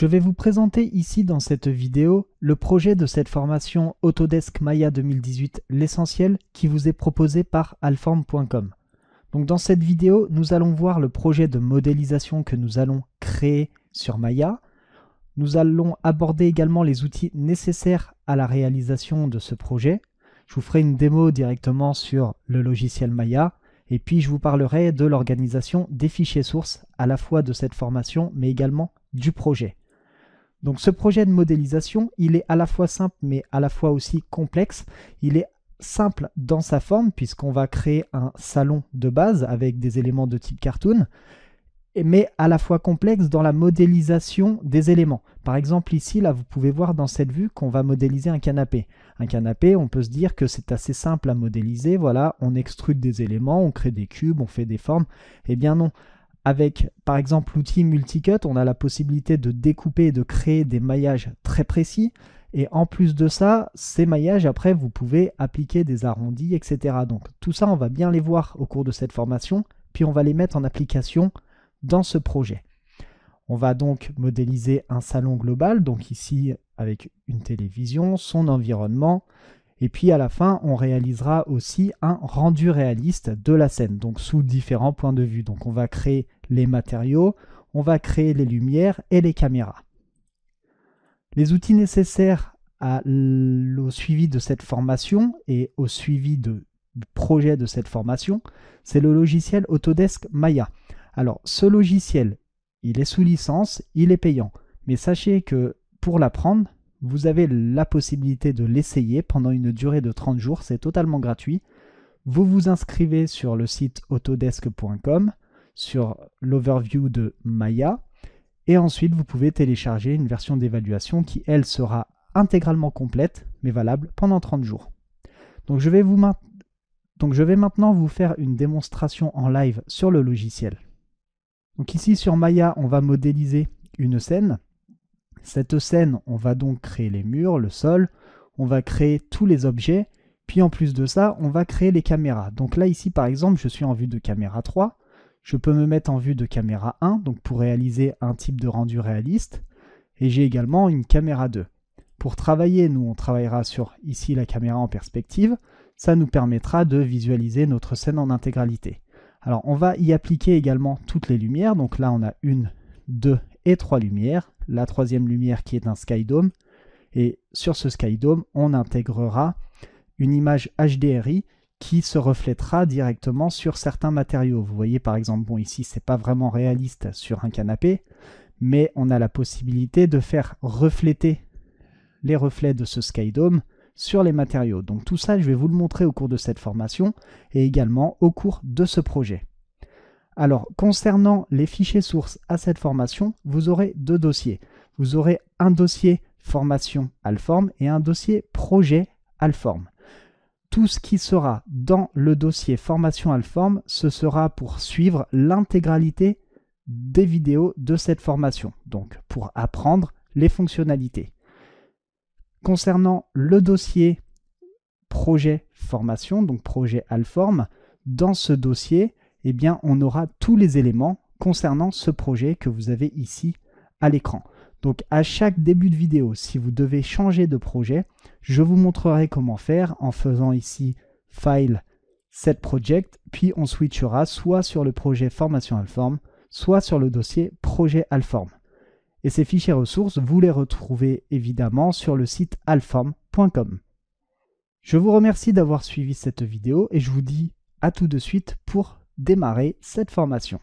Je vais vous présenter ici dans cette vidéo le projet de cette formation Autodesk Maya 2018 l'essentiel qui vous est proposé par Alform.com. Donc dans cette vidéo, nous allons voir le projet de modélisation que nous allons créer sur Maya. Nous allons aborder également les outils nécessaires à la réalisation de ce projet. Je vous ferai une démo directement sur le logiciel Maya et puis je vous parlerai de l'organisation des fichiers sources à la fois de cette formation mais également du projet. Donc ce projet de modélisation, il est à la fois simple mais à la fois aussi complexe. Il est simple dans sa forme puisqu'on va créer un salon de base avec des éléments de type cartoon, mais à la fois complexe dans la modélisation des éléments. Par exemple ici, là vous pouvez voir dans cette vue qu'on va modéliser un canapé. Un canapé, on peut se dire que c'est assez simple à modéliser. Voilà, on extrude des éléments, on crée des cubes, on fait des formes. Eh bien non. Avec, par exemple, l'outil Multicut, on a la possibilité de découper et de créer des maillages très précis. Et en plus de ça, ces maillages, après, vous pouvez appliquer des arrondis, etc. Donc, tout ça, on va bien les voir au cours de cette formation. Puis, on va les mettre en application dans ce projet. On va donc modéliser un salon global. Donc, ici, avec une télévision, son environnement. Et puis à la fin, on réalisera aussi un rendu réaliste de la scène, donc sous différents points de vue. Donc on va créer les matériaux, on va créer les lumières et les caméras. Les outils nécessaires au suivi de cette formation et au suivi du projet de cette formation, c'est le logiciel Autodesk Maya. Alors ce logiciel, il est sous licence, il est payant. Mais sachez que pour l'apprendre, vous avez la possibilité de l'essayer pendant une durée de 30 jours, c'est totalement gratuit. Vous vous inscrivez sur le site autodesk.com, sur l'overview de Maya, et ensuite vous pouvez télécharger une version d'évaluation qui, elle, sera intégralement complète, mais valable pendant 30 jours. Donc je vais maintenant vous faire une démonstration en live sur le logiciel. Donc ici sur Maya, on va modéliser une scène. Cette scène, on va donc créer les murs, le sol, on va créer tous les objets, puis en plus de ça, on va créer les caméras. Donc là, ici, par exemple, je suis en vue de caméra 3, je peux me mettre en vue de caméra 1, donc pour réaliser un type de rendu réaliste, et j'ai également une caméra 2. Pour travailler, nous, on travaillera sur, ici, la caméra en perspective, ça nous permettra de visualiser notre scène en intégralité. Alors, on va y appliquer également toutes les lumières, donc là, on a 1, 2 et 3 lumières, la troisième lumière qui est un skydome, et sur ce skydome, on intégrera une image HDRI qui se reflètera directement sur certains matériaux. Vous voyez par exemple, bon ici c'est pas vraiment réaliste sur un canapé, mais on a la possibilité de faire refléter les reflets de ce skydome sur les matériaux. Donc tout ça, je vais vous le montrer au cours de cette formation et également au cours de ce projet. Alors, concernant les fichiers sources à cette formation, vous aurez deux dossiers. Vous aurez un dossier formation Alform et un dossier projet Alform. Tout ce qui sera dans le dossier formation Alform, ce sera pour suivre l'intégralité des vidéos de cette formation, donc pour apprendre les fonctionnalités. Concernant le dossier projet formation, donc projet Alform, dans ce dossier, eh bien, on aura tous les éléments concernant ce projet que vous avez ici à l'écran. Donc, à chaque début de vidéo, si vous devez changer de projet, je vous montrerai comment faire en faisant ici File, Set Project, puis on switchera soit sur le projet Formation Alform, soit sur le dossier Projet Alform. Et ces fichiers ressources, vous les retrouvez évidemment sur le site alform.com. Je vous remercie d'avoir suivi cette vidéo et je vous dis à tout de suite pour démarrer cette formation.